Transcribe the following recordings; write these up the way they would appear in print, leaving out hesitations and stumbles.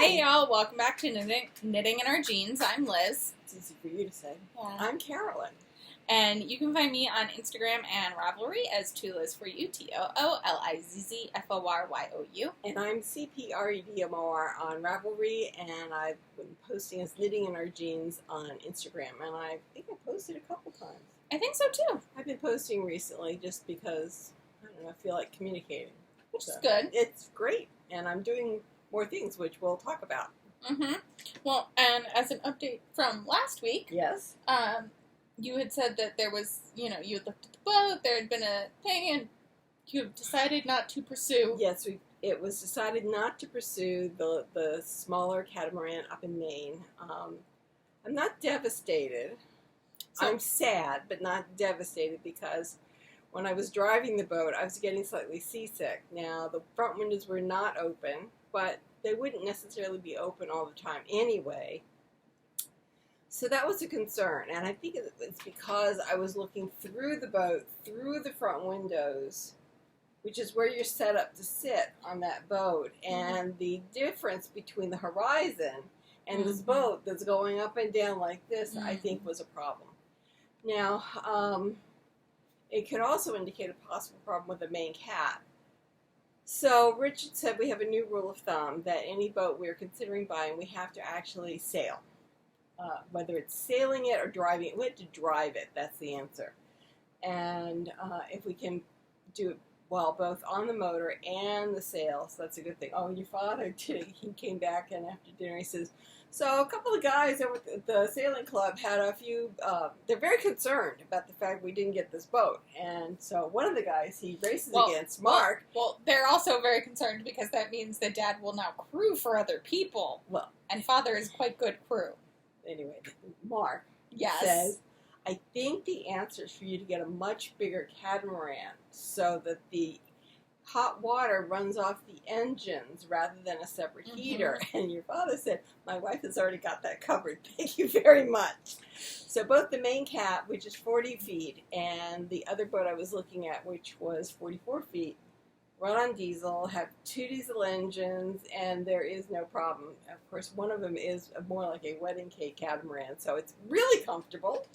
Hey y'all, welcome back to Knitting in Our Jeans. I'm Liz. It's easy for you to say. Yeah. I'm Carolyn. And you can find me on Instagram and Ravelry as TooLizForYou, TOOLIZZFORYOU. And I'm CPREDMOR on Ravelry, and I've been posting as Knitting in Our Jeans on Instagram, and I think I posted a couple times. I think so too. I've been posting recently just because, I don't know, I feel like communicating. Which is good. It's great, and I'm doing more things, which we'll talk about. Mm-hmm. Well, and as an update from last week, Yes. You had said that there was, you had looked at the boat, there had been a thing, and you decided not to pursue. Yes, it was decided not to pursue the smaller catamaran up in Maine. I'm not devastated. I'm sad, but not devastated, because when I was driving the boat, I was getting slightly seasick. Now, the front windows were not open, but they wouldn't necessarily be open all the time anyway. So that was a concern, and I think it's because I was looking through the boat, through the front windows, which is where you're set up to sit on that boat, and the difference between the horizon and this boat that's going up and down like this, I think was a problem. Now, it could also indicate a possible problem with the main cat. So Richard said we have a new rule of thumb that any boat we're considering buying, we have to actually sail. Whether it's sailing it or driving it, we have to drive it. That's the answer. And if we can do it well, both on the motor and the sails, that's a good thing. Oh, your father did. He came back, and after dinner he says, so a couple of guys over at the sailing club had a few, they're very concerned about the fact we didn't get this boat. And so one of the guys he races against, Mark. Well, they're also very concerned because that means that Dad will now crew for other people. Well, and Father is quite good crew. Anyway, Mark says, I think the answer is for you to get a much bigger catamaran so that the hot water runs off the engines rather than a separate heater. And your father said, my wife has already got that covered. Thank you very much. So both the main cat, which is 40 feet, and the other boat I was looking at, which was 44 feet, run on diesel, have 2 diesel engines, and there is no problem. Of course, one of them is more like a wedding cake catamaran, so it's really comfortable.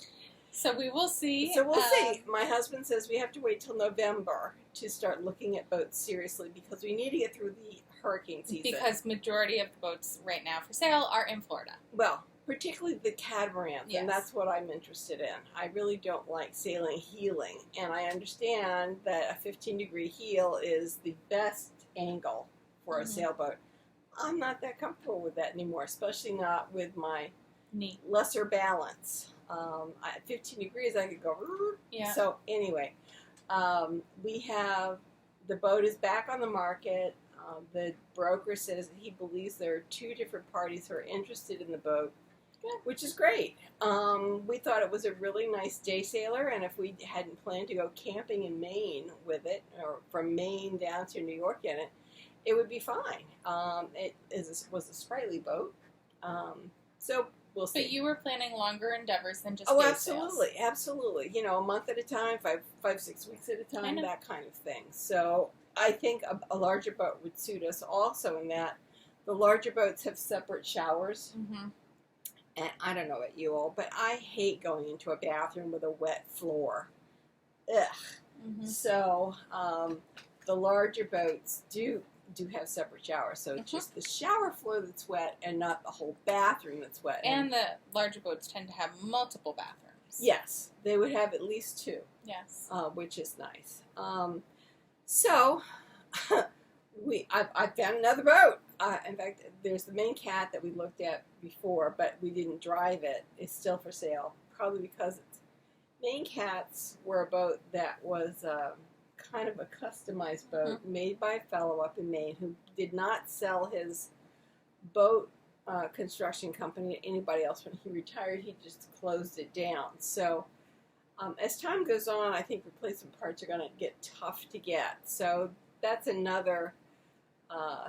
So we will see. So we'll see. My husband says we have to wait till November to start looking at boats seriously, because we need to get through the hurricane season. Because majority of the boats right now for sale are in Florida. Well, particularly the catamarans, and that's what I'm interested in. I really don't like sailing heeling, and I understand that a 15-degree heel is the best angle for a sailboat. I'm not that comfortable with that anymore, especially not with my lesser balance. At 15 degrees, I could go. Yeah. So anyway, we have the boat is back on the market. The broker says he believes there are 2 different parties who are interested in the boat, which is great. We thought it was a really nice day sailer, and if we hadn't planned to go camping in Maine with it, or from Maine down to New York in it, it would be fine. It was a sprightly boat, so we'll see. But you were planning longer endeavors than just day absolutely, sails. Absolutely. A month at a time, 5-6 weeks at a time, that kind of thing. So I think a larger boat would suit us also, in that the larger boats have separate showers. And I don't know about you all, but I hate going into a bathroom with a wet floor. Ugh. So the larger boats do have separate showers. So it's just the shower floor that's wet and not the whole bathroom that's wet. And the larger boats tend to have multiple bathrooms. Yes, they would have at least 2. Yes. Which is nice. So I found another boat. In fact, there's the main cat that we looked at before, but we didn't drive it. It's still for sale, probably because main cats were a boat that was kind of a customized boat made by a fellow up in Maine who did not sell his boat construction company to anybody else. When he retired, he just closed it down. So as time goes on, I think replacement parts are going to get tough to get. So that's another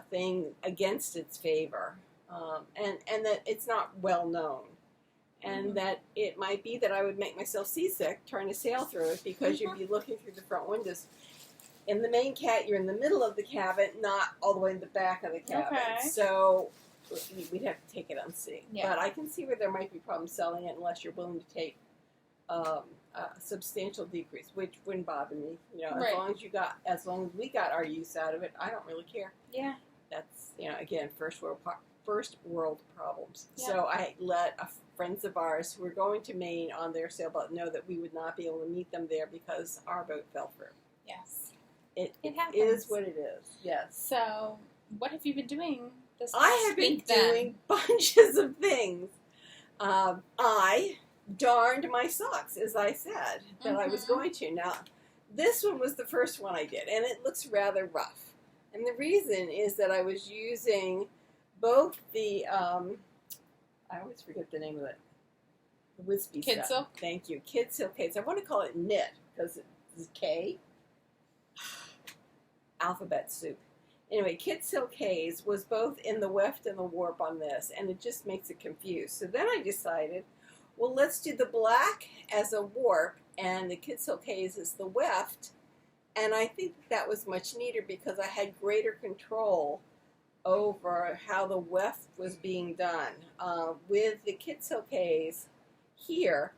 thing against its favor, and that it's not well known, and that it might be that I would make myself seasick trying to sail through it, because you'd be looking through the front windows. In the main cat, you're in the middle of the cabin, not all the way in the back of the cabin. Okay. So we'd have to take it on C. Yeah. But I can see where there might be problems selling it unless you're willing to take a substantial decrease, which wouldn't bother me. You know, Right. as long as we got our use out of it, I don't really care. Yeah. That's, you know, again, first world problems. Yeah. So I let friends of ours who were going to Maine on their sailboat know that we would not be able to meet them there because our boat fell through. Yes. It happens. is what it is. Yes. So, what have you been doing this I last have been week, then? doing bunches of things. I darned my socks, as I said, that I was Mhm. going to. Now, this one was the first one I did, and it looks rather rough. And the reason is that I was using both the, I always forget the name of it, the wispy Kid stuff. silk? Thank you. Kid silk case. I want to call it knit because it's K. Alphabet soup. Anyway, Kid Silk Haze was both in the weft and the warp on this, and it just makes it confused. So then I decided, well, let's do the black as a warp, and the Kid Silk Haze is the weft, and I think that was much neater because I had greater control over how the weft was being done. With the Kid Silk Haze here,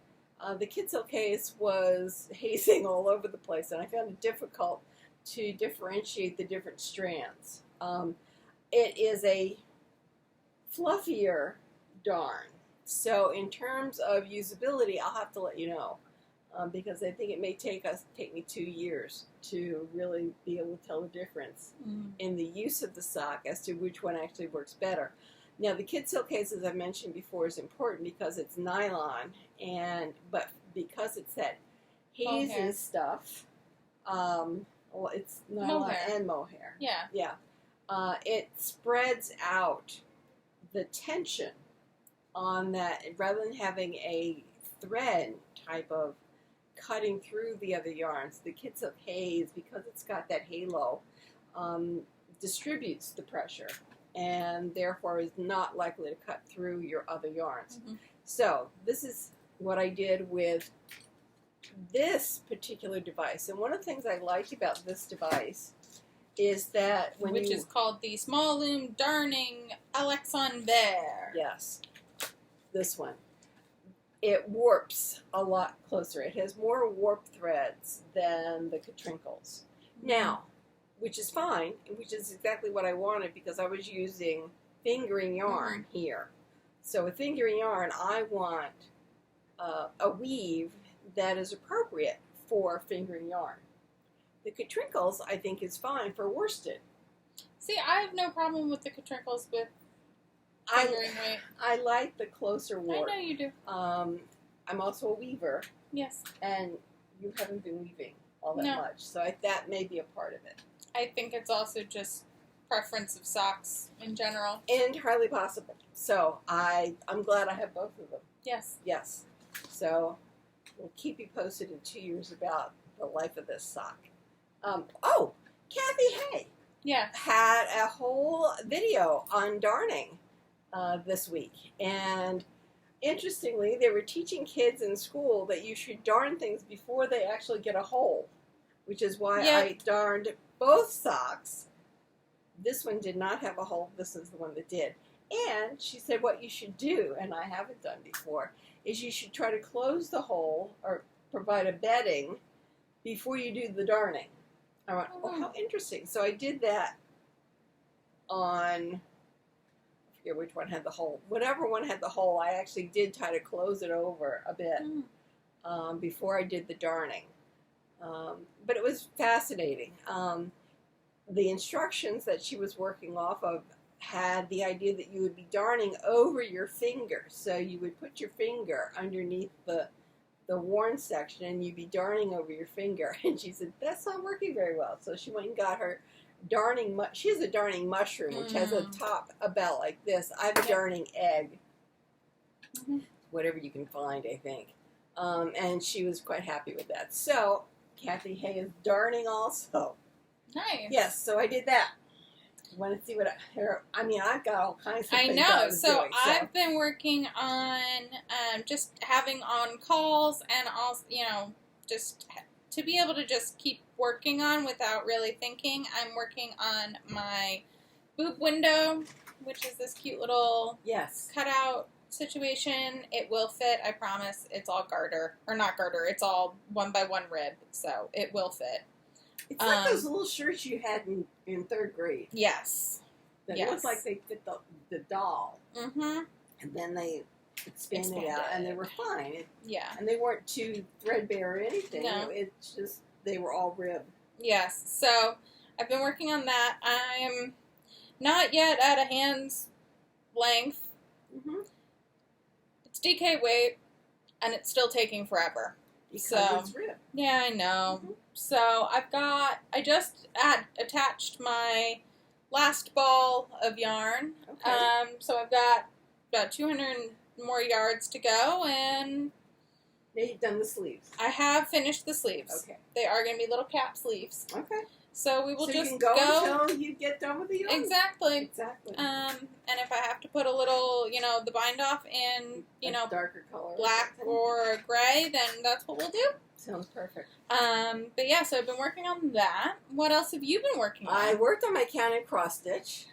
the Kid Silk Haze was hazing all over the place, and I found it difficult to differentiate the different strands. It is a fluffier darn. So in terms of usability, I'll have to let you know because I think it may take me 2 years to really be able to tell the difference in the use of the sock as to which one actually works better. Now the Kid Silk Case, as I mentioned before, is important because it's nylon, but because it's that haze and stuff. Well, it's nylon Mohair. and mohair. Yeah. Yeah. It spreads out the tension on that rather than having a thread type of cutting through the other yarns. The Kid Silk Haze, because it's got that halo, distributes the pressure and therefore is not likely to cut through your other yarns. Mm-hmm. So this is what I did with this particular device. And one of the things I liked about this device is that Which is called the Small Loom Darning Alexon Ver. Yes, this one. It warps a lot closer. It has more warp threads than the Katrinkles. Now, which is fine, which is exactly what I wanted because I was using fingering yarn here. So with fingering yarn, I want a weave that is appropriate for fingering yarn. The Katrinkles, I think, is fine for worsted. See, I have no problem with the Katrinkles with fingering weight. I like the closer warp. I know you do. I'm also a weaver, Yes. and you haven't been weaving all that No. much, so that may be a part of it. I think it's also just preference of socks in general. Entirely possible. So I'm glad I have both of them. Yes. Yes. So we'll keep you posted in 2 years about the life of this sock. Cathy Hay Yeah. had a whole video on darning this week. And interestingly, they were teaching kids in school that you should darn things before they actually get a hole, which is why I darned both socks. This one did not have a hole. This is the one that did. And she said what you should do, and I haven't done before, is you should try to close the hole or provide a bedding before you do the darning. I went, oh, how interesting. So I did that on, I forget which one had the hole. Whatever one had the hole, I actually did try to close it over a bit before I did the darning. But it was fascinating. The instructions that she was working off of had the idea that you would be darning over your finger. So you would put your finger underneath the worn section and you'd be darning over your finger. And she said, that's not working very well. So she went and got her darning, she has a darning mushroom, which has a top, a belt like this. I have a darning egg. Whatever you can find, I think. And she was quite happy with that. So Cathy Hay is darning also. Nice. Yes, so I did that. Want to see what I've got all kinds of things I was doing, I've been working on just having on calls and also, just to be able to just keep working on without really thinking. I'm working on my boob window which is this cute little Yes. cutout situation. It will fit, I promise. It's all garter. Or not garter, it's all 1x1 rib, so it will fit. It's like those little shirts you had in 3rd grade. Yes. That Yes. looked like they fit the doll. Mm-hmm. And then they expanded out, and they were fine. Yeah. And they weren't too threadbare or anything. No. It's just, they were all rib. Yes. So, I've been working on that. I'm not yet at a hand's length. Mm-hmm. It's DK weight, and it's still taking forever. Because it's rib. Yeah, I know. Mm-hmm. So I just attached my last ball of yarn. Okay. So I've got about 200 more yards to go, and Now you've done the sleeves. I have finished the sleeves. Okay. They are going to be little cap sleeves. Okay. So we will so just you can go until you get done with the yarn. Exactly. Exactly. And if I have to put a little, the bind off in, darker color. black or gray, then that's what we'll do. Sounds perfect. But yeah, so I've been working on that. What else have you been working on? I worked on my counted cross stitch,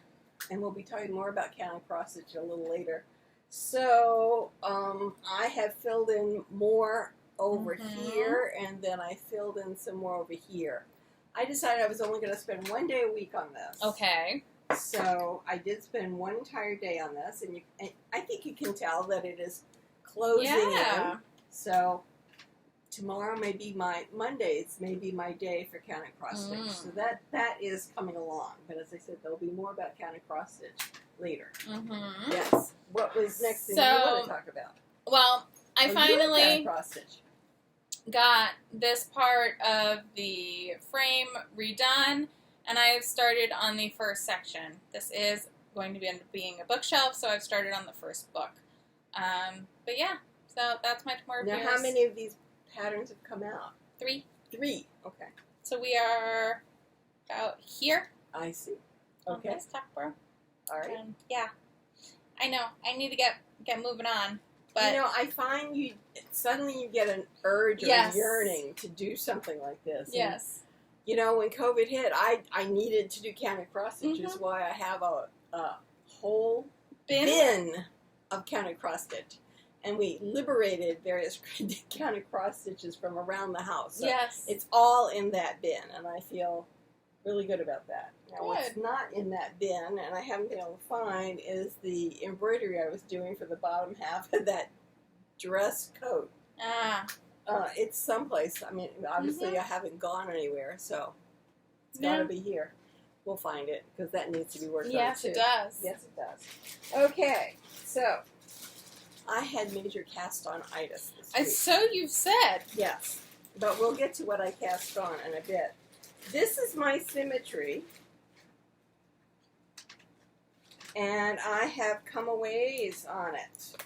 and we'll be talking more about counted cross stitch a little later. So I have filled in more over here, and then I filled in some more over here. I decided I was only going to spend 1 day a week on this. Okay. So I did spend one entire day on this, and I think you can tell that it is closing in. So tomorrow may be Mondays may be my day for counted cross stitch. So that is coming along. But as I said, there'll be more about counted cross stitch later. Mm-hmm. Yes. What was next thing you want to talk about? Well, I finally counted cross stitch. got this part of the frame redone, and I have started on the first section. This is going to end up being a bookshelf, so I've started on the first book. But yeah, so that's my tomorrow. Now, how many of these patterns have come out? 3. 3. Okay. So we are about here. I see. Okay. Okay. On this tuck bro. All right. Yeah. I know. I need to get moving on. But I find suddenly you get an urge or yearning to do something like this. Yes. And, when COVID hit, I needed to do counted cross stitch, which is why I have a whole bin of counted cross stitch. And we liberated various counted cross stitches from around the house. So yes. it's all in that bin, and I feel really good about that. Now, what's Good. not in that bin, and I haven't been able to find, is the embroidery I was doing for the bottom half of that dress coat. Ah. It's someplace. I mean, obviously I haven't gone anywhere, so it's got to be here. We'll find it, because that needs to be worked on, too. Yes, it does. Yes, it does. Okay, so I had major cast on itis this week. So you've said. Yes, but we'll get to what I cast on in a bit. This is my Symmetry, and I have come a ways on it.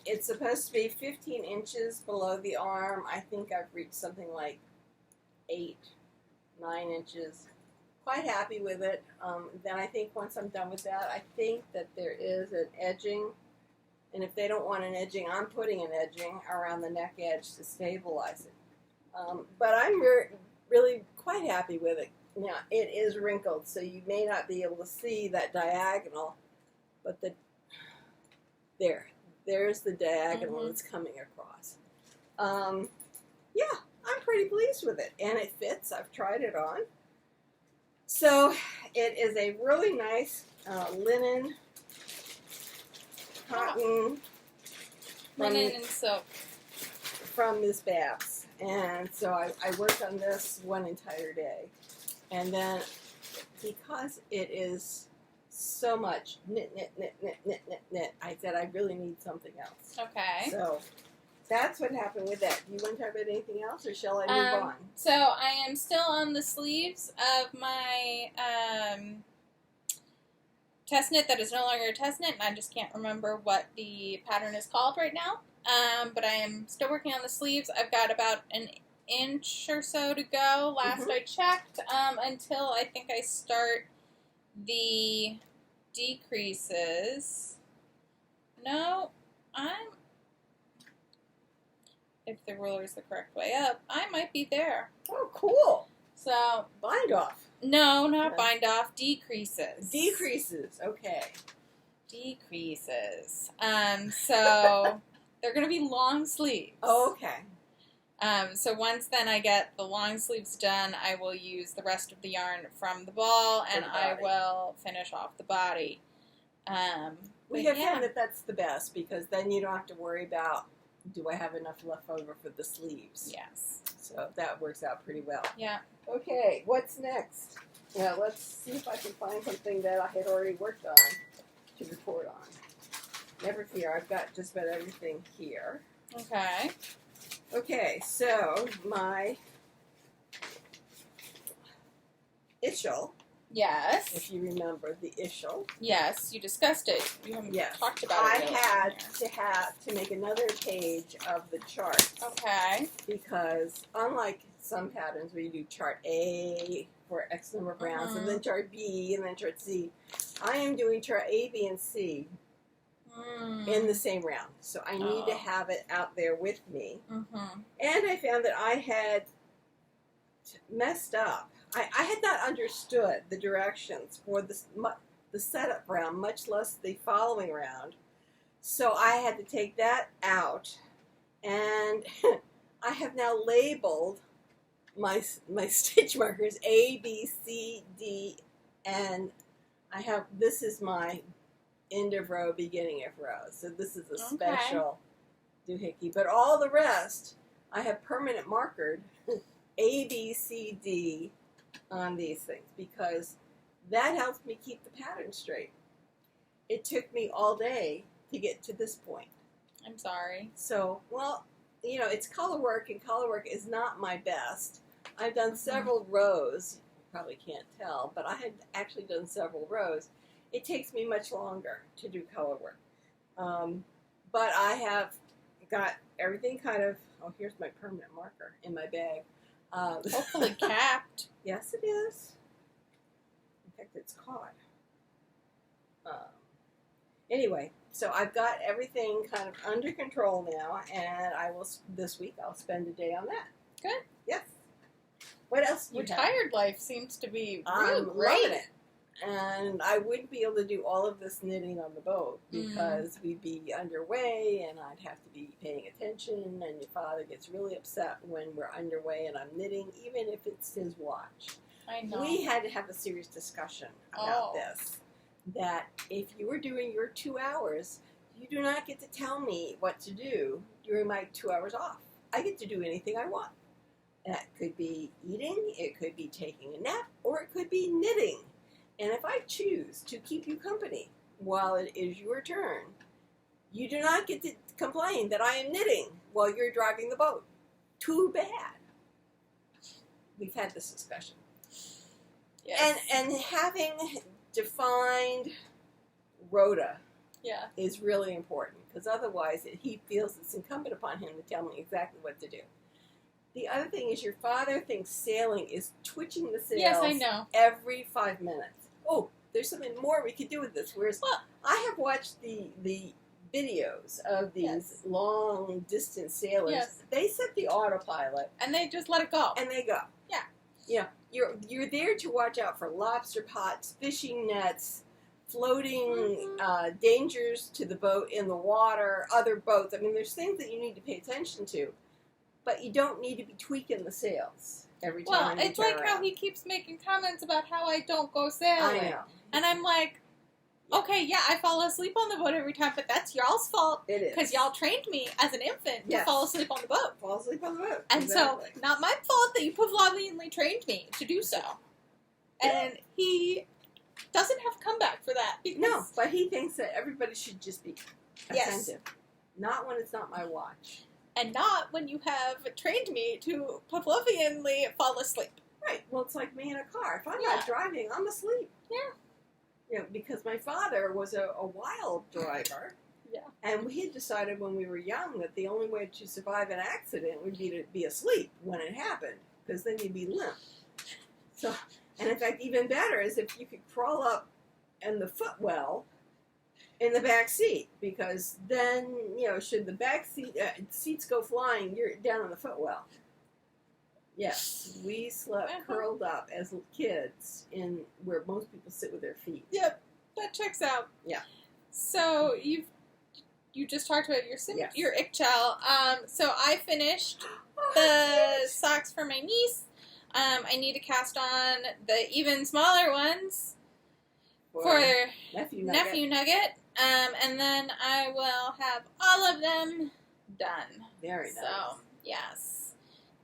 It's supposed to be 15 inches below the arm. I think I've reached something like 8, 9 inches. Quite happy with it. Then I think once I'm done with that, I think that there is an edging, and if they don't want an edging, I'm putting an edging around the neck edge to stabilize it. But I'm really quite happy with it. Now, it is wrinkled, so you may not be able to see that diagonal, but there's the diagonal that's coming across. Yeah, I'm pretty pleased with it, and it fits. I've tried it on. So, it is a really nice linen, cotton, Linen and silk. from Miss Babs. And so I worked on this one entire day. And then, because it is so much knit, I said I really need something else. Okay. So, that's what happened with that. Do you want to talk about anything else, or shall I move on? So I am still on the sleeves of my test knit that is no longer a test knit, and I just can't remember what the pattern is called right now. But I am still working on the sleeves. I've got about an inch or so to go, last I checked, until I think I start the decreases. No, if the ruler is the correct way up, I might be there. Oh, cool. So, Bind off. No, not No. bind off. Decreases. Decreases. Okay. Decreases. So they're going to be long sleeves. Okay. So once then I get the long sleeves done, I will use the rest of the yarn from the ball, and I will finish off the body. We have found that that's the best, because then you don't have to worry about, do I have enough left over for the sleeves? Yes. So that works out pretty well. Yeah. Okay, what's next? Now let's see if I can find something that I had already worked on to report on. Never fear, I've got just about everything here. Okay. Okay, so my ishel, Yes. if you remember the ishel. Yes, you discussed it. You haven't talked about it. I had to make another page of the chart. Okay. Because unlike some patterns where you do chart A for X number of rounds, and then chart B, and then chart C, I am doing chart A, B, and C in the same round. So I need to have it out there with me. And I found that I had messed up. I had not understood the directions for the setup round, much less the following round. So I had to take that out, and I have now labeled my stitch markers A, B, C, D, and this is my end of row, beginning of row. So this is a special doohickey. But all the rest, I have permanent markered A, B, C, D on these things, because that helps me keep the pattern straight. It took me all day to get to this point. I'm sorry. So, well, you know, it's color work, and color work is not my best. I've done several rows. You probably can't tell, but I had actually done several rows. It takes me much longer to do color work. But I have got everything kind of, here's my permanent marker in my bag. Hopefully capped. Yes, it is. In fact, it's caught. Anyway, so I've got everything kind of under control now, and this week I'll spend a day on that. Good. Yes. What else do you have? Retired life seems to be real I'm great. loving it. And I wouldn't be able to do all of this knitting on the boat, because we'd be underway, and I'd have to be paying attention, and your father gets really upset when we're underway and I'm knitting, even if it's his watch. I know. We had to have a serious discussion about this, that if you were doing your 2 hours, you do not get to tell me what to do during my 2 hours off. I get to do anything I want. That could be eating, it could be taking a nap, or it could be knitting. And if I choose to keep you company while it is your turn, you do not get to complain that I am knitting while you're driving the boat. Too bad. We've had this discussion. Yes. And having defined rota is really important, because otherwise he feels it's incumbent upon him to tell me exactly what to do. The other thing is, your father thinks sailing is twitching the sails. Yes, I know. Every 5 minutes. Oh, there's something more we could do with this. Whereas I have watched the videos of these long distance sailors. Yes. They set the autopilot and they just let it go. and they go. Yeah. Yeah. You're there to watch out for lobster pots, fishing nets, floating dangers to the boat in the water, other boats. I mean, there's things that you need to pay attention to, but you don't need to be tweaking the sails every time. Well, it's like how he keeps making comments about how I don't go sailing. I know. And I'm like, okay, yeah, I fall asleep on the boat every time, but that's y'all's fault. It is. Because y'all trained me as an infant to fall asleep on the boat. Fall asleep on the boat. And so, not my fault that you pavlovianly trained me to do so. And he doesn't have a comeback for that. Because No, but he thinks that everybody should just be attentive. Not when it's not my watch. And not when you have trained me to Pavlovianly fall asleep. Right. Well, it's like me in a car. If I'm not driving, I'm asleep. Yeah. You know, because my father was a wild driver. Yeah. And we had decided when we were young that the only way to survive an accident would be to be asleep when it happened, because then you'd be limp. So, and in fact, even better is if you could crawl up in the footwell in the back seat, because then, you know, should the back seats go flying, you're down in the footwell. Yes, we slept curled up as kids in where most people sit with their feet. Yep, that checks out. Yeah. So you just talked about your ichel. So I finished the socks for my niece. I need to cast on the even smaller ones for nephew Nugget. And then I will have all of them done. Very nice. So yes,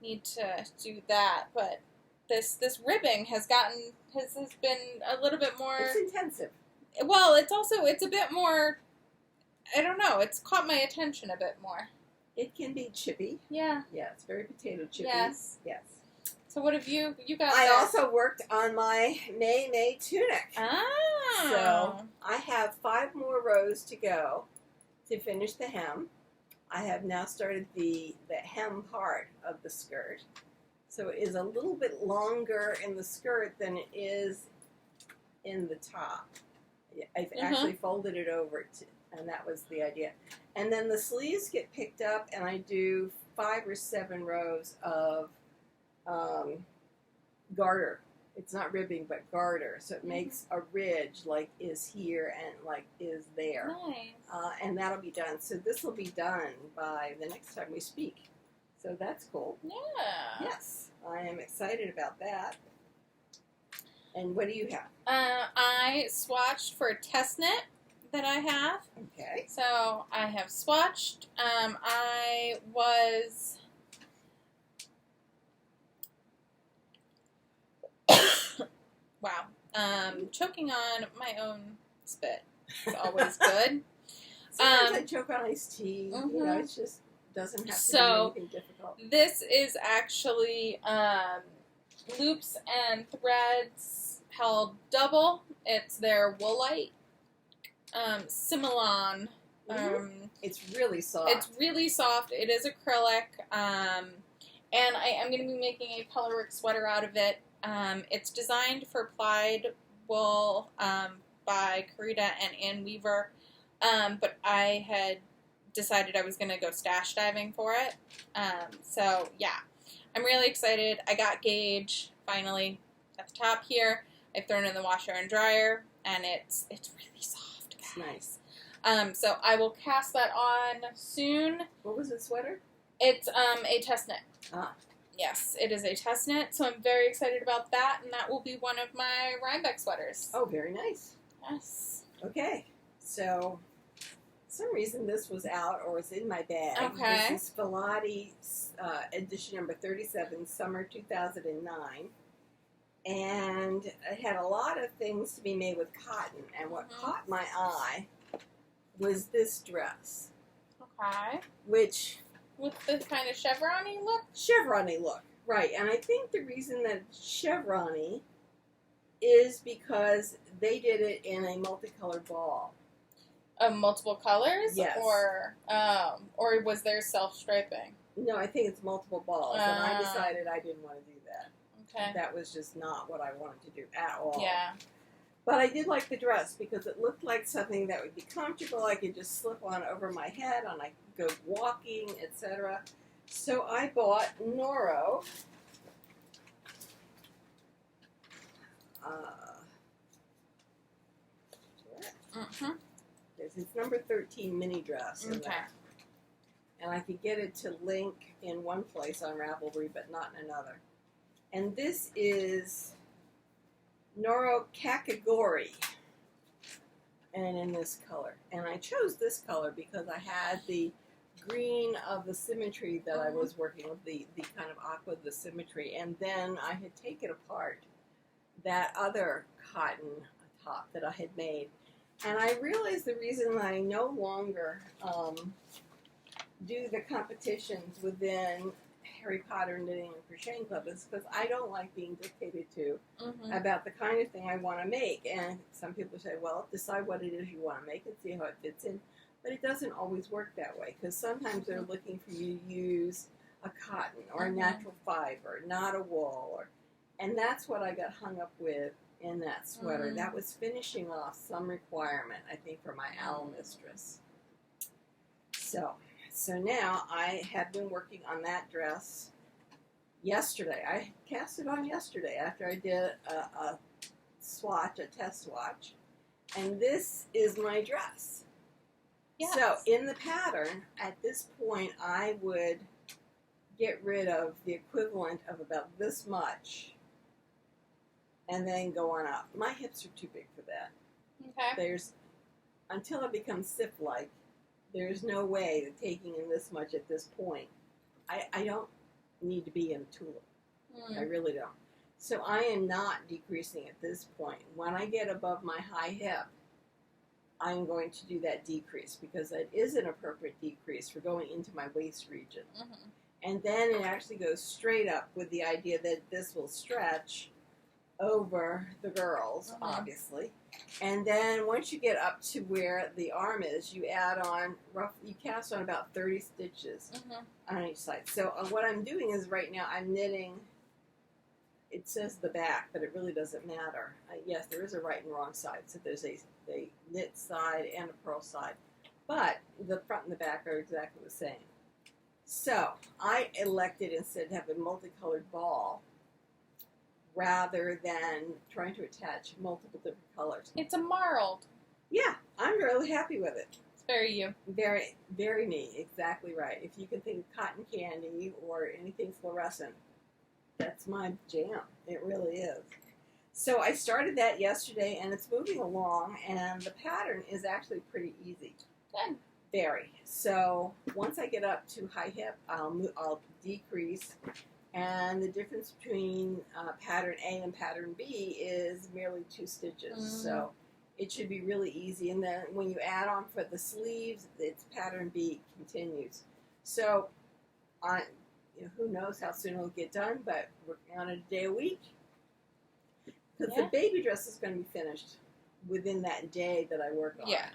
need to do that. But this ribbing has been a little bit more. It's intensive. Well, it's a bit more. I don't know. It's caught my attention a bit more. It can be chippy. Yeah. Yeah, it's very potato chippy. Yes. Yes. So what have you got? I also worked on my May tunic. Ah. So I have 5 more rows to go to finish the hem. I have now started the hem part of the skirt. So it is a little bit longer in the skirt than it is in the top. I've actually folded it over, and that was the idea. And then the sleeves get picked up, and I do 5 or 7 rows of garter. It's not ribbing, but garter. So it makes a ridge like is here and like is there. Nice. And that'll be done. So this will be done by the next time we speak. So that's cool. Yeah. Yes. I am excited about that. And what do you have? I swatched for a test knit that I have. Okay. So I have swatched. I was... wow. Choking on my own spit is always good. Sometimes I choke on iced tea. You know, it just doesn't have to be anything difficult. This is actually loops and threads held double. It's their Woolite Similon. It's really soft. It's really soft. It is acrylic. And I am going to be making a colorwork sweater out of it. It's designed for plied wool by Carita and Ann Weaver. But I had decided I was going to go stash diving for it. So, yeah. I'm really excited. I got gauge, finally, at the top here. I've thrown it in the washer and dryer, and it's really soft, guys. It's nice. So I will cast that on soon. What was the sweater? It's a test knit. Ah. Yes, it is a test knit, so I'm very excited about that, and that will be one of my Rhinebeck sweaters. Oh, very nice. Yes. Okay, so for some reason this was out or was in my bag. Okay. This is Filati edition number 37, summer 2009. And it had a lot of things to be made with cotton, and what caught my eye was this dress. Okay. Which... with the kind of chevron-y look? Chevron-y look, right. And I think the reason that it's chevron-y is because they did it in a multicolored ball. Multiple colors? Yes. Or was there self-striping? No, I think it's multiple balls, and I decided I didn't want to do that. Okay. That was just not what I wanted to do at all. Yeah. But I did like the dress because it looked like something that would be comfortable. I could just slip on over my head, and I could go walking, etc. So I bought Noro. It's number 13 mini dress. Okay. And I could get it to link in one place on Ravelry, but not in another. And this is Noro Kakagori, and in this color. And I chose this color because I had the green of the Symmetry that I was working with, the kind of aqua of the Symmetry, and then I had taken apart that other cotton top that I had made. And I realized the reason I no longer do the competitions within Harry Potter Knitting and Crocheting Club is because I don't like being dictated to about the kind of thing I want to make. And some people say, well, decide what it is you want to make and see how it fits in. But it doesn't always work that way because sometimes they're looking for you to use a cotton or a natural fiber, not a wool. And that's what I got hung up with in that sweater. That was finishing off some requirement, I think, for my owl mistress. So now I have been working on that dress yesterday. I cast it on yesterday after I did a swatch, a test swatch. And this is my dress. Yes. So in the pattern, at this point, I would get rid of the equivalent of about this much and then go on up. My hips are too big for that. Okay. Until it becomes Sif-like, there's no way that taking in this much at this point, I don't need to be in a tulip. I really don't. So I am not decreasing at this point. When I get above my high hip, I'm going to do that decrease because that is an appropriate decrease for going into my waist region. And then it actually goes straight up with the idea that this will stretch over the girls, obviously. And then once you get up to where the arm is, you add on, you cast on about 30 stitches on each side. So what I'm doing is right now I'm knitting, it says the back, but it really doesn't matter. Yes, there is a right and wrong side. So there's a knit side and a purl side. But the front and the back are exactly the same. So I elected instead to have a multicolored ball rather than trying to attach multiple different colors. It's a marled. Yeah, I'm really happy with it. It's very you. Very, very me. Exactly right. If you can think of cotton candy or anything fluorescent, that's my jam. It really is. So I started that yesterday, and it's moving along, and the pattern is actually pretty easy. Good. Very. So once I get up to high hip, I'll decrease, and the difference between pattern A and pattern B is merely 2 stitches. So it should be really easy. And then when you add on for the sleeves, it's pattern B continues. So who knows how soon it'll get done, but working on it a day a week. Because the baby dress is going to be finished within that day that I work on. Yeah.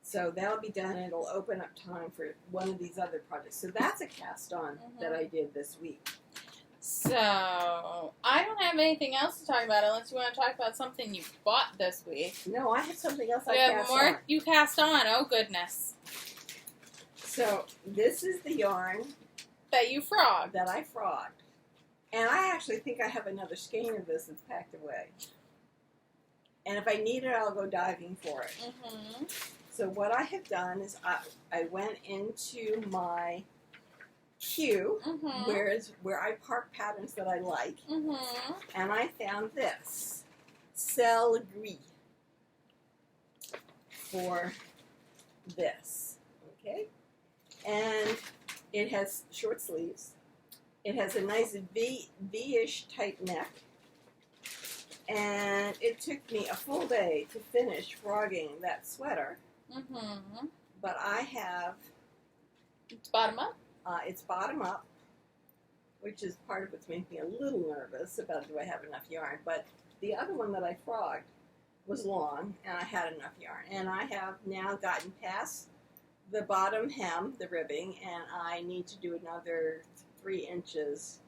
So that'll be done, and it'll open up time for one of these other projects. So that's a cast on that I did this week. So I don't have anything else to talk about unless you want to talk about something you bought this week. No, I have something else I cast on. You have more? You cast on. Oh, goodness. So this is the yarn that you frogged. That I frogged. And I actually think I have another skein of this that's packed away. And if I need it, I'll go diving for it. So what I have done is I went into my queue, where I park patterns that I like, and I found this Cell Gris for this. Okay? And it has short sleeves. It has a nice V-ish type neck. And it took me a full day to finish frogging that sweater. But I have... It's bottom up? It's bottom up, which is part of what's making me a little nervous about do I have enough yarn. But the other one that I frogged was long, and I had enough yarn. And I have now gotten past the bottom hem, the ribbing, and I need to do another 3 inches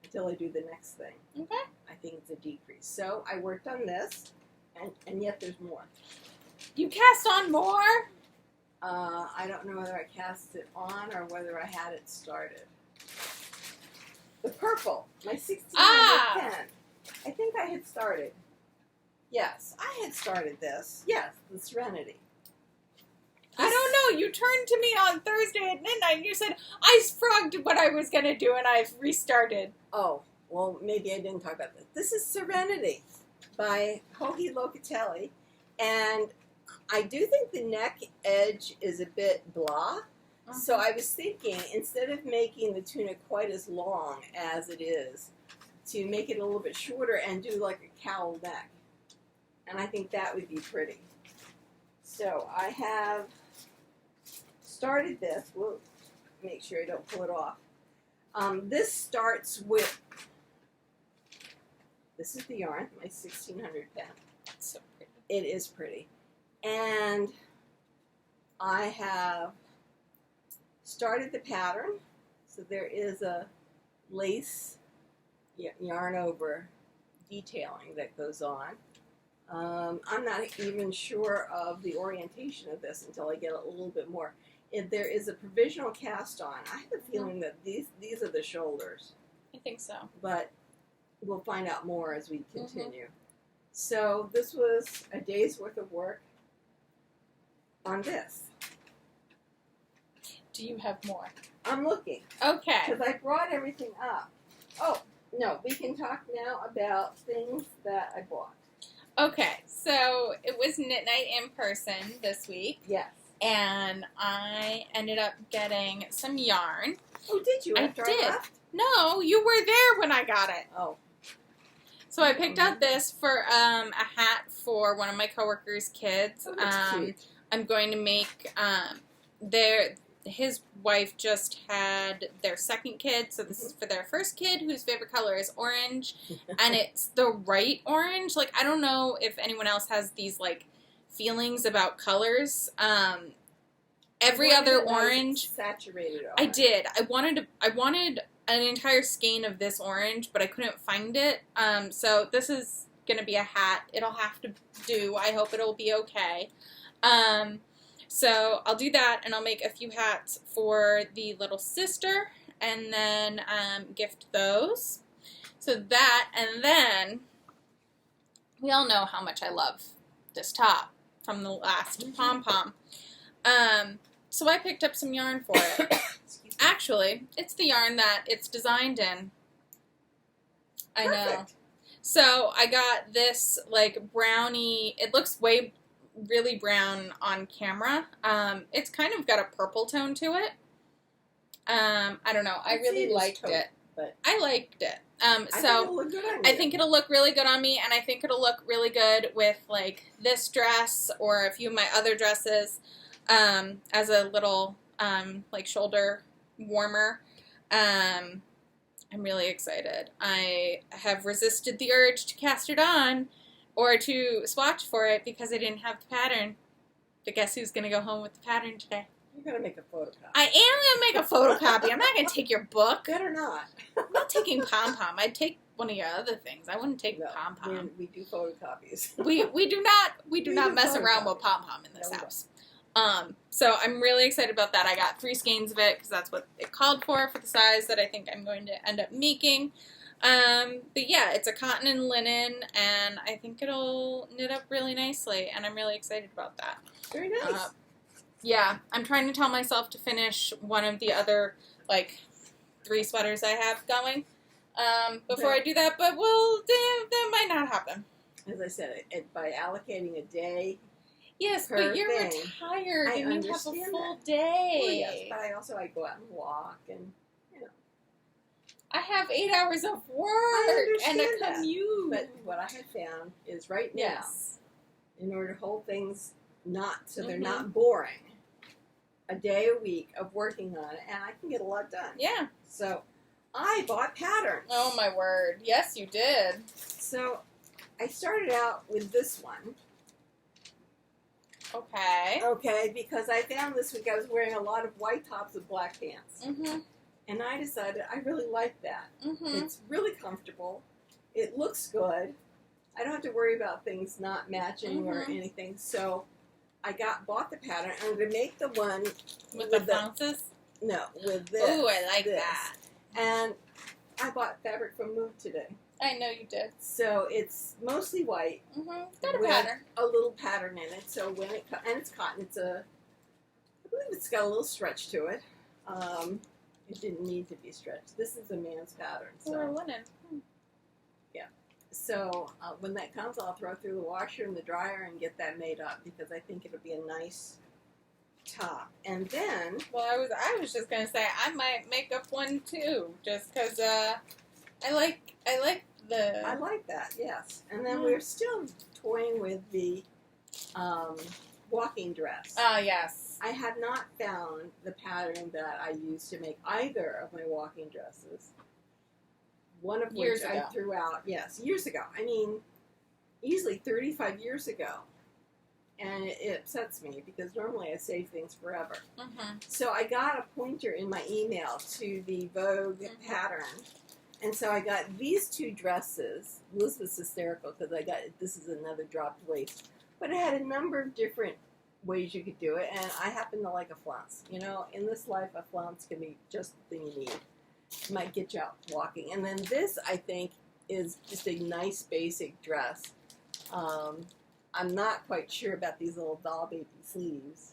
until I do the next thing. Okay. I think it's a decrease. So I worked on this, and yet there's more. You cast on more? I don't know whether I cast it on or whether I had it started. The purple, my 1600 pen. I think I had started. Yes, I had started this. Yes, the Serenity. I don't know. You turned to me on Thursday at midnight and you said, I frogged what I was going to do and I've restarted. Oh, well, maybe I didn't talk about this. This is Serenity by Joji Locatelli. And I do think the neck edge is a bit blah. So I was thinking, instead of making the tunic quite as long as it is, to make it a little bit shorter and do like a cowl neck. And I think that would be pretty. So I have started this. We'll make sure I don't pull it off. This starts with, this is the yarn, my 1600 pen. It's so pretty. It is pretty. And I have started the pattern. So there is a lace yarn over detailing that goes on. I'm not even sure of the orientation of this until I get a little bit more. If there is a provisional cast on, I have a feeling that these are the shoulders. I think so. But we'll find out more as we continue. So this was a day's worth of work on this. Do you have more? I'm looking. Okay. Because I brought everything up. Oh, no, we can talk now about things that I bought. Okay, so it was Knit Night in person this week. Yes. And I ended up getting some yarn. Oh, did you? I After did. I left? No, you were there when I got it. Oh. So I picked out this for a hat for one of my coworkers' kids. Oh, that's cute. I'm going to make his wife just had their second kid, so this is for their first kid, whose favorite color is orange, and it's the right orange. Like, I don't know if anyone else has these, like, feelings about colors. Every other orange, saturated orange. I did. I wanted an entire skein of this orange, but I couldn't find it. So this is gonna be a hat. It'll have to do. I hope it'll be okay. So I'll do that, and I'll make a few hats for the little sister, and then gift those. So that, and then we all know how much I love this top from the last PomPom. So I picked up some yarn for it. Actually, it's the yarn that it's designed in. I know. Perfect. So I got this, like, brownie. It looks really brown on camera. It's kind of got a purple tone to it. I don't know. I really liked it. But I liked it. I think it'll look good on you. I think it'll look really good on me, and I think it'll look really good with, like, this dress or a few of my other dresses as a little, like, shoulder warmer. I'm really excited. I have resisted the urge to cast it on or to swatch for it because I didn't have the pattern. But guess who's going to go home with the pattern today? You're going to make a photocopy. I am going to make a photocopy. I'm not going to take your book. Better not. I'm not taking PomPom. I'd take one of your other things. I wouldn't take PomPom. We do photocopies. We do not mess around with PomPom in this house. So I'm really excited about that. I got 3 skeins of it because that's what it called for the size that I think I'm going to end up making. But yeah, it's a cotton and linen, and I think it'll knit up really nicely, and I'm really excited about that. Very nice. Yeah, I'm trying to tell myself to finish one of the other, like, 3 sweaters I have going before I do that, but that might not happen. As I said, by allocating a day. Yes, but you're retired and you have a full day. Well, yes, but I go out and walk, and you know. I have 8 hours of work and a commute. But what I have found is right now, in order to hold things they're not boring, a day a week of working on it, and I can get a lot done. Yeah. So I bought patterns. Oh my word! Yes, you did. So I started out with this one. Okay. Okay, because I found this week I was wearing a lot of white tops with black pants. Mm-hmm. And I decided I really like that. Mm-hmm. It's really comfortable. It looks good. I don't have to worry about things not matching or anything. So I bought the pattern. I'm going to make the one with the flounces? No, with this. Ooh, I like that. And I bought fabric from Boob today. I know you did. So it's mostly white. Mm-hmm. It's got a pattern. A little pattern in it. So when and it's cotton. I believe it's got a little stretch to it. It didn't need to be stretched. This is a man's pattern. Or linen. Yeah. So when that comes, I'll throw it through the washer and the dryer and get that made up because I think it'll be a nice top. And then, well, I was just gonna say I might make up one too, just because I like the. I like that. Yes. And then we're still toying with the walking dress. Yes. I have not found the pattern that I used to make either of my walking dresses. One of which I threw out, years ago. I mean, easily 35 years ago. And it upsets me because normally I save things forever. Mm-hmm. So I got a pointer in my email to the Vogue pattern. And so I got these 2 dresses. Lizz was hysterical because this is another dropped waist. But it had a number of different ways you could do it, and I happen to like a flounce. You know, in this life, a flounce can be just the thing you need. might get you out walking. And then this, I think, is just a nice basic dress. I'm not quite sure about these little doll baby sleeves.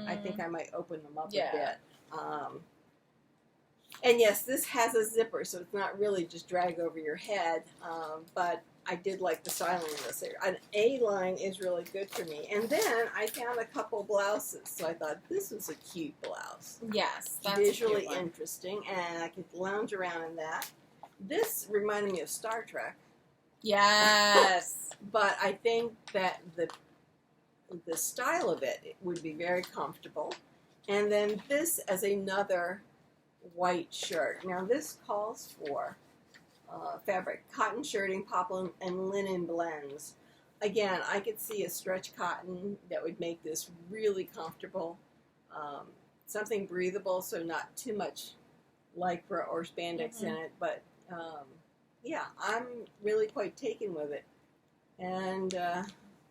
I think I might open them up a bit. And yes, this has a zipper, so it's not really just drag over your head, but I did like the styling of this. An A-line is really good for me. And then I found a couple blouses, so I thought this was a cute blouse. Yes, that's visually a cute one. Interesting, and I could lounge around in that. This reminded me of Star Trek. Yes. But I think that the style of it would be very comfortable. And then this as another white shirt. Now this calls for fabric, cotton shirting, poplin, and linen blends. Again, I could see a stretch cotton that would make this really comfortable. Something breathable, so not too much lycra or spandex in it. But yeah, I'm really quite taken with it. And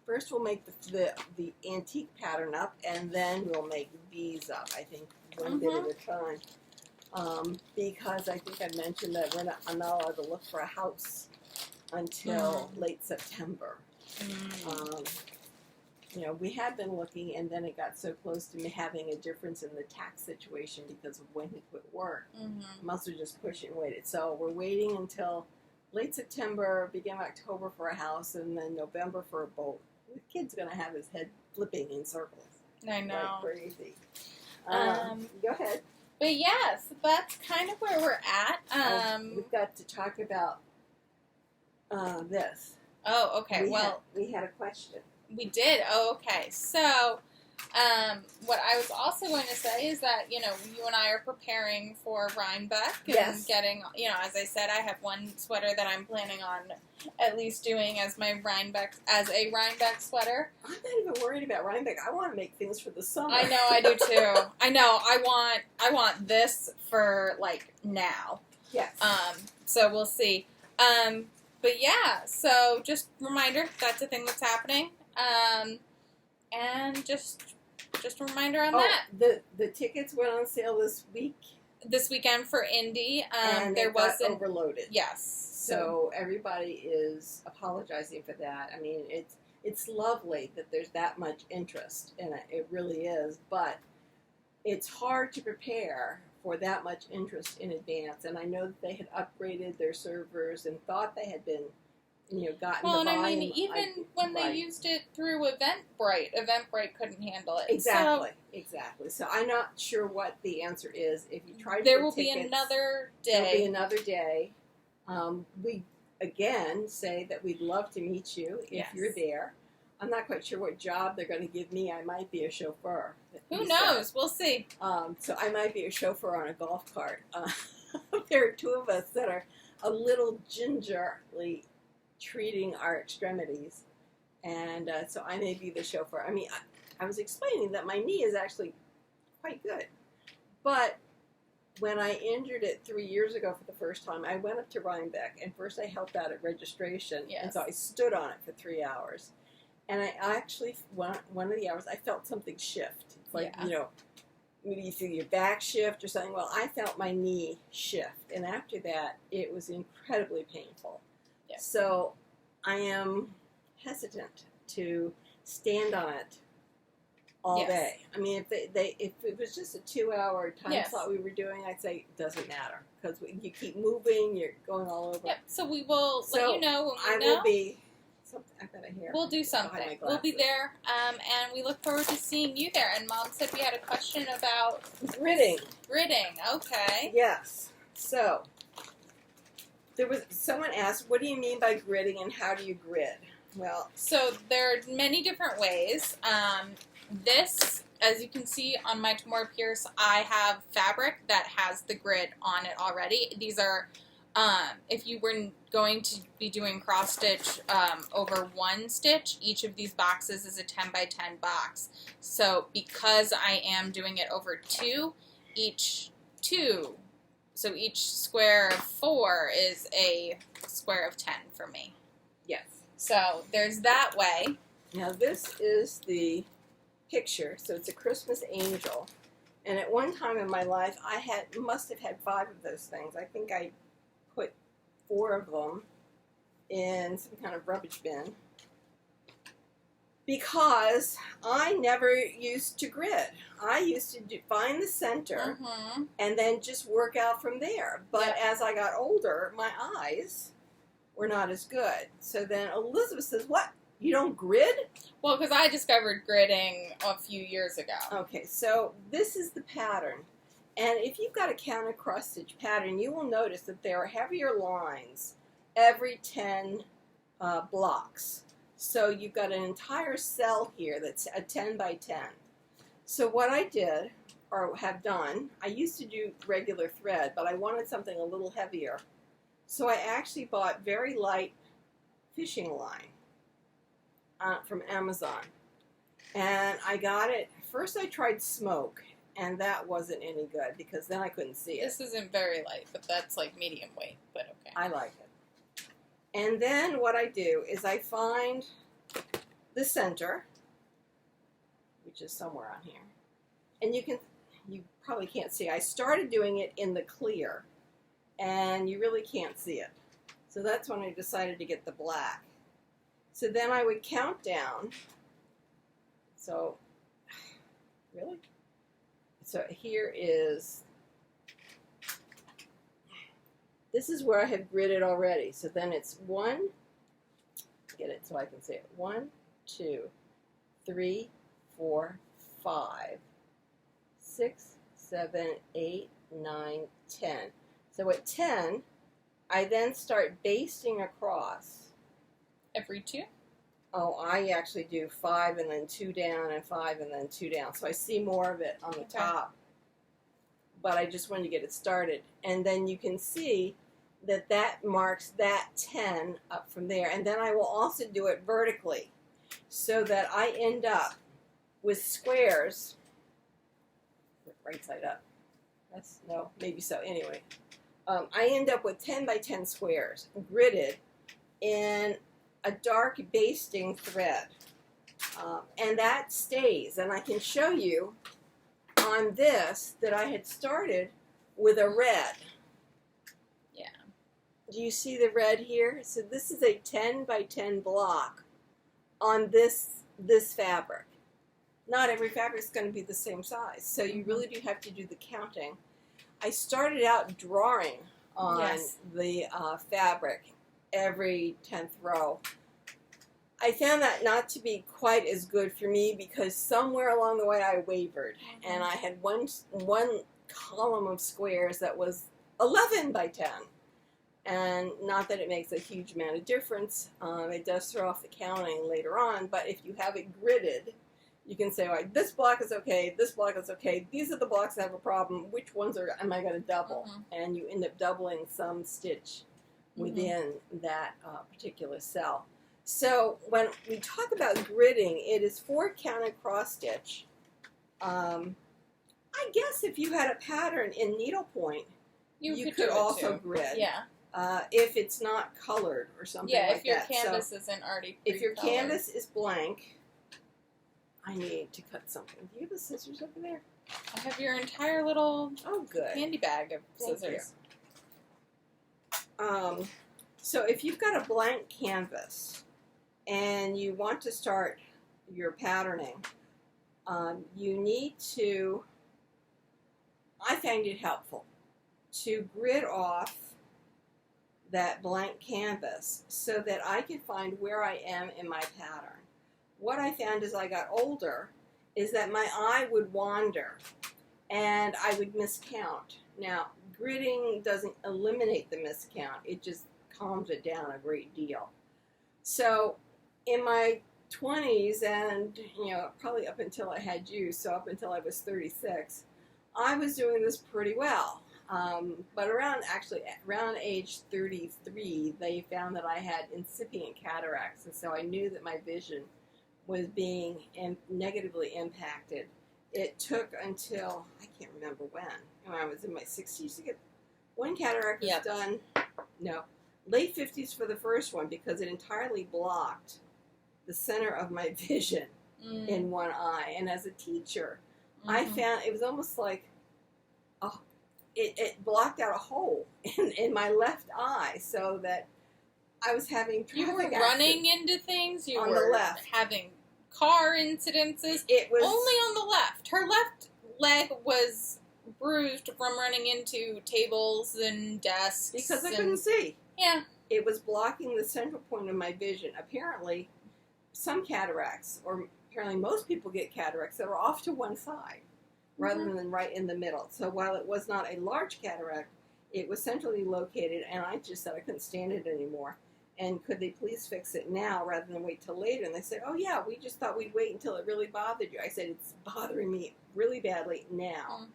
first we'll make the antique pattern up, and then we'll make these up, I think, one bit at a time. Because I think I mentioned that I'm not allowed to look for a house until late September. You know, we had been looking, and then it got so close to me having a difference in the tax situation because of when he quit work. Must have just pushed it and waited. So we're waiting until late September, beginning of October for a house, and then November for a boat. The kid's going to have his head flipping in circles. I know. Like crazy. Go ahead. But yeah, so that's kind of where we're at. We've got to talk about this. Oh, okay. We had a question. We did. Oh, okay. So, what I was also going to say is that, you know, you and I are preparing for Rhinebeck and getting, you know, as I said, I have one sweater that I'm planning on at least doing as my Rhinebeck, as a Rhinebeck sweater. I'm not even worried about Rhinebeck. I want to make things for the summer. I know, I do too. I know, I want this for, like, now. Yes. So we'll see. But yeah, so just reminder, that's a thing that's happening. And just a reminder on that. The tickets went on sale this weekend for Indy. And there was overloaded. Yes. So everybody is apologizing for that. I mean, it's lovely that there's that much interest in it. It really is. But it's hard to prepare for that much interest in advance. And I know that they had upgraded their servers and thought they had been, you know, gotten the volume. Well, and I mean, even when they used it through Eventbrite couldn't handle it. Exactly. So I'm not sure what the answer is. If you try to there will be another day. There will be another day. We, again, say that we'd love to meet you if you're there. I'm not quite sure what job they're going to give me. I might be a chauffeur. Who knows? We'll see. So I might be a chauffeur on a golf cart. There are two of us that are a little gingerly treating our extremities. And so I may be the chauffeur. I mean, I was explaining that my knee is actually quite good. But when I injured it 3 years ago for the first time, I went up to Rhinebeck, and first I helped out at registration. And so I stood on it for 3 hours. And I actually, one of the hours, I felt something shift. It's like, you know, maybe you feel your back shift or something. Well, I felt my knee shift. And after that, it was incredibly painful. Yeah. So I am hesitant to stand on it all day. I mean, if it was just a 2-hour time slot we were doing, I'd say it doesn't matter. Because you keep moving, you're going all over. Yep, so we will let you know when we know. Will be... I've got a hair. We'll do something. We'll be there, and we look forward to seeing you there. And Mom said we had a question about gridding. Gridding, okay. Yes. So, someone asked, what do you mean by gridding and how do you grid? Well, so there are many different ways. This, as you can see on my Tamora Pierce, I have fabric that has the grid on it already. These are... if you were going to be doing cross stitch over one stitch, each of these boxes is a 10 by 10 box. So because I am doing it over each square of 4 is a square of 10 for me. Yes. So there's that way. Now this is the picture. So it's a Christmas angel. And at one time in my life, I must have had 5 of those things. I think I put 4 of them in some kind of rubbish bin because I never used to grid. I used to find the center and then just work out from there. But as I got older, my eyes were not as good. So then Elizabeth says, what? You don't grid? Well, because I discovered gridding a few years ago. Okay, so this is the pattern. And if you've got a counter cross-stitch pattern, you will notice that there are heavier lines every 10 blocks. So you've got an entire cell here that's a 10 by 10. So what I did, or have done, I used to do regular thread, but I wanted something a little heavier. So I actually bought very light fishing line from Amazon. And I got it, first I tried smoke, and that wasn't any good because then I couldn't see it. This isn't very light, but that's like medium weight, but okay. I like it. And then what I do is I find the center, which is somewhere on here. And you probably can't see. I started doing it in the clear, and you really can't see it. So that's when I decided to get the black. So then I would count down. So, really? So here is, this is where I have gridded already. So then it's 1, get it so I can see it. 1, 2, 3, 4, 5, 6, 7, 8, 9, 10. So at 10, I then start basting across. Every 2? Oh, I actually do 5 and then 2 down and 5 and then 2 down. So I see more of it on the top. But I just wanted to get it started. And then you can see that that marks that 10 up from there. And then I will also do it vertically so that I end up with squares. Right side up. That's, no, maybe so. Anyway, I end up with 10 by 10 squares gridded in a dark basting thread. And that stays. And I can show you on this that I had started with a red. Yeah. Do you see the red here? So this is a 10 by 10 block on this fabric. Not every fabric is going to be the same size. So you really do have to do the counting. I started out drawing on the fabric every 10th row. I found that not to be quite as good for me because somewhere along the way I wavered, and I had one column of squares that was 11 by 10. And not that it makes a huge amount of difference. It does throw off the counting later on, but if you have it gridded, you can say, all right, this block is okay, this block is okay, these are the blocks that have a problem, which ones am I going to double? And you end up doubling some stitch within that particular cell. So when we talk about gridding, it is for counted cross stitch. I guess if you had a pattern in needlepoint, you could also grid. Yeah. If it's not colored or something like that. Yeah, if your canvas isn't already If your canvas is blank, I need to cut something. Do you have the scissors over there? I have your entire little handy bag of scissors. So if you've got a blank canvas and you want to start your patterning, you need to, I find it helpful to grid off that blank canvas so that I can find where I am in my pattern. What I found as I got older is that my eye would wander and I would miscount. Now, gridding doesn't eliminate the miscount, it just calms it down a great deal. So in my 20s and, you know, probably up until I had you, so up until I was 36, I was doing this pretty well. But around age 33, they found that I had incipient cataracts, and so I knew that my vision was being negatively impacted. It took until, I can't remember when I was in my 60s to get one cataract was done. No, late 50s for the first one because it entirely blocked the center of my vision in one eye. And as a teacher, I found it was almost like, oh, it blocked out a hole in my left eye, so that I was having traffic You were running into things. You on were the left. having car incidences. It was only on the left. Her left leg was bruised from running into tables and desks. because I couldn't see. Yeah. It was blocking the central point of my vision. Apparently, some cataracts, or apparently most people get cataracts that are off to one side rather than right in the middle. So while it was not a large cataract, it was centrally located, and I just said I couldn't stand it anymore. And could they please fix it now rather than wait till later? And they said, oh yeah, we just thought we'd wait until it really bothered you. I said, it's bothering me really badly now.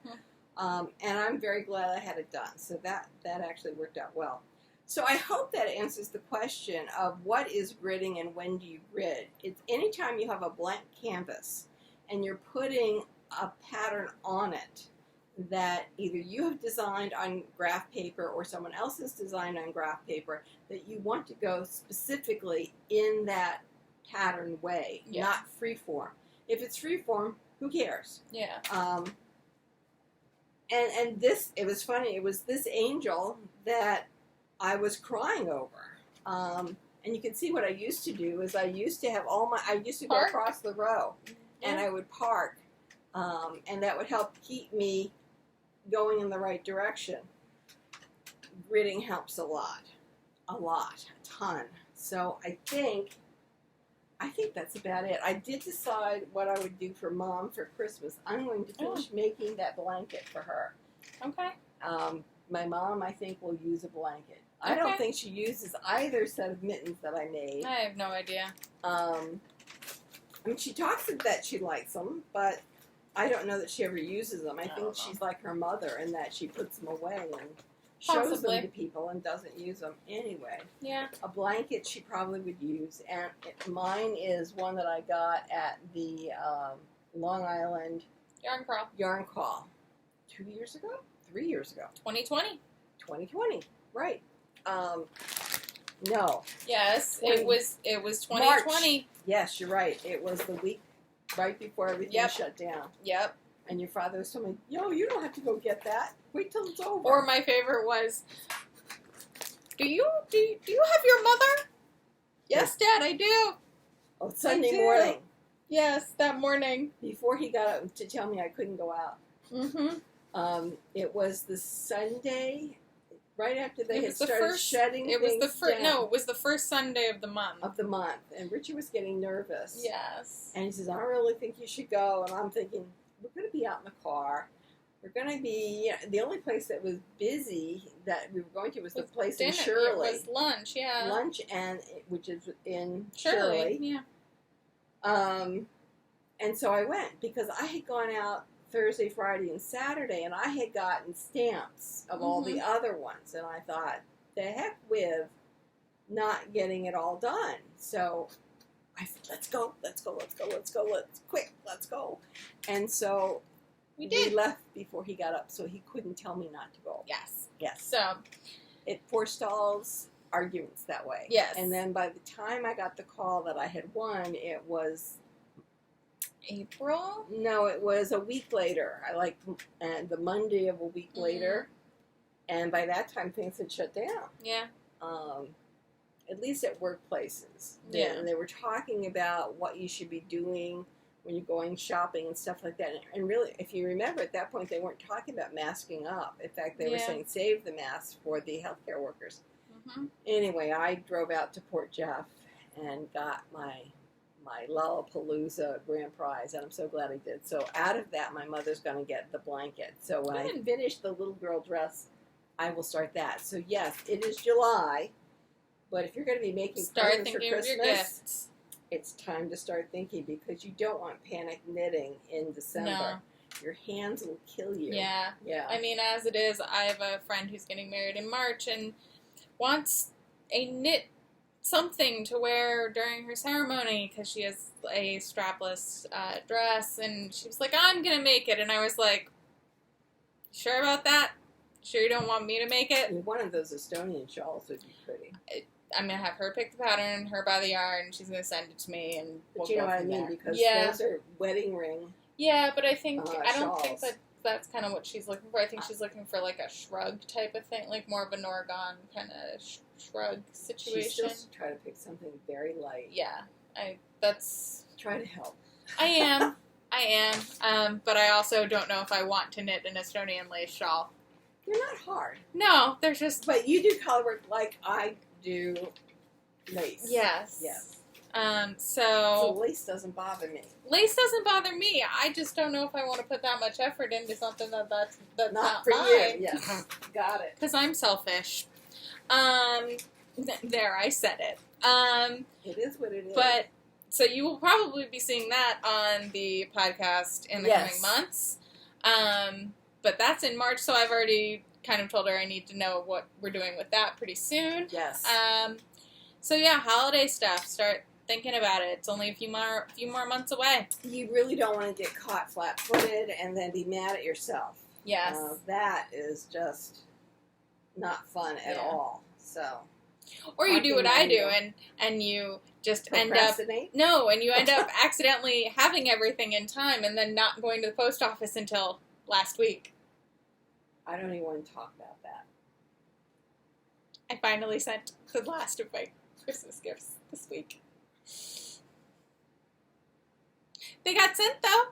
And I'm very glad I had it done. So that actually worked out well. So I hope that answers the question of what is gridding and when do you grid. It's anytime you have a blank canvas and you're putting a pattern on it that either you have designed on graph paper or someone else has designed on graph paper, that you want to go specifically in that pattern way, not freeform. If it's freeform, who cares? Yeah. And this, it was funny, it was this angel that I was crying over. And you can see what I used to do is I used to have I used to go across the row and I would park. And that would help keep me going in the right direction. Gridding helps a lot, a ton. So I think that's about it. I did decide what I would do for Mom for Christmas. I'm going to finish making that blanket for her. Okay. My mom, I think, will use a blanket. I don't think she uses either set of mittens that I made. I have no idea. I mean, she talks that she likes them, but I don't know that she ever uses them. I think she's like her mother in that she puts them away and shows them to people and doesn't use them anyway. Yeah. A blanket she probably would use, and mine is one that I got at the Long Island Yarn Crawl 2 years ago? 3 years ago. 2020. 2020, right. No. Yes, it was 2020. March. Yes, you're right. It was the week right before everything shut down. Yep. And your father was telling me, yo, you don't have to go get that. Wait till it's over. Or my favorite was, do you have your mother? Yes, Dad, I do. Oh, Sunday morning. Yes, that morning. Before he got up to tell me I couldn't go out. Mm-hmm. It was the Sunday right after they had started shutting things down. No, it was the first Sunday of the month. And Richard was getting nervous. Yes. And he says, I don't really think you should go. And I'm thinking, we're going to be out in the car. We're going to be, the only place that was busy that we were going to was the place in Shirley. It was lunch, yeah. Lunch, which is in Shirley. Yeah. And so I went because I had gone out Thursday, Friday, and Saturday, and I had gotten stamps of all the other ones, and I thought, the heck with not getting it all done. So I said, let's go. And so we left before he got up, so he couldn't tell me not to go. Yes. So it forestalls arguments that way. Yes. And then by the time I got the call that I had won, it was April? No, it was a week later. The Monday of a week later. And by that time, things had shut down. Yeah. At least at workplaces. Yeah. And they were talking about what you should be doing when you're going shopping and stuff like that. And really, if you remember, at that point, they weren't talking about masking up. In fact, they were saying save the masks for the healthcare workers. Mm-hmm. Anyway, I drove out to Port Jeff and got my Lollapalooza grand prize, and I'm so glad I did. So out of that, my mother's going to get the blanket. So when I finish the little girl dress, I will start that. So yes, it is July, but if you're going to be making plans for Christmas, it's time to start thinking, because you don't want panic knitting in December. No. Your hands will kill you. Yeah. I mean, as it is, I have a friend who's getting married in March and wants a knit something to wear during her ceremony because she has a strapless dress, and she was like, I'm gonna make it, and I was like, sure about that? Sure you don't want me to make it? One of those Estonian shawls would be pretty. I'm gonna have her pick the pattern, her buy the yarn, she's gonna send it to me, and we'll go from there. Because those are wedding ring Yeah, but I think I don't shawls. think that that's kind of what she's looking for. I think she's looking for like a shrug type of thing, like more of a Norgon kind of shrug situation. She's supposed to try to pick something very light. Yeah, Try to help. I am. But I also don't know if I want to knit an Estonian lace shawl. They're not hard. No, they're just. But you do color work like I do lace. Yes. Yes. So lace doesn't bother me. Lace doesn't bother me. I just don't know if I want to put that much effort into something that's not for mine. you. Yes. Got it. Because I'm selfish. There, I said it. It is what it is. But, so you will probably be seeing that on the podcast in the coming months. But that's in March, so I've already kind of told her I need to know what we're doing with that pretty soon. Yes. So yeah, holiday stuff. Start thinking about it. It's only a few more months away. You really don't want to get caught flat-footed and then be mad at yourself. Yes. That is just not fun at all. So. Or you do what I do, and you just end up and you end up accidentally having everything in time, and then not going to the post office until last week. I don't even want to talk about that. I finally sent the last of my Christmas gifts this week. They got sent, though.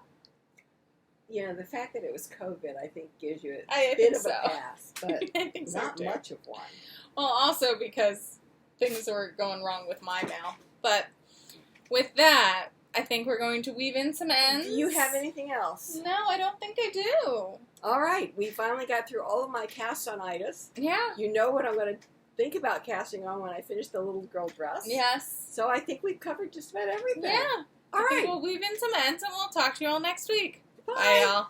You know, the fact that it was COVID, I think, gives you a bit of a pass, but I think not so much of one. Well, also because things were going wrong with my mail. But with that, I think we're going to weave in some ends. Do you have anything else? No, I don't think I do. All right. We finally got through all of my casts on itis. Yeah. You know what I'm going to think about casting on when I finish the little girl dress. Yes. So I think we've covered just about everything. Yeah. All right. We'll weave in some ends, and we'll talk to you all next week. Bye. Bye, y'all.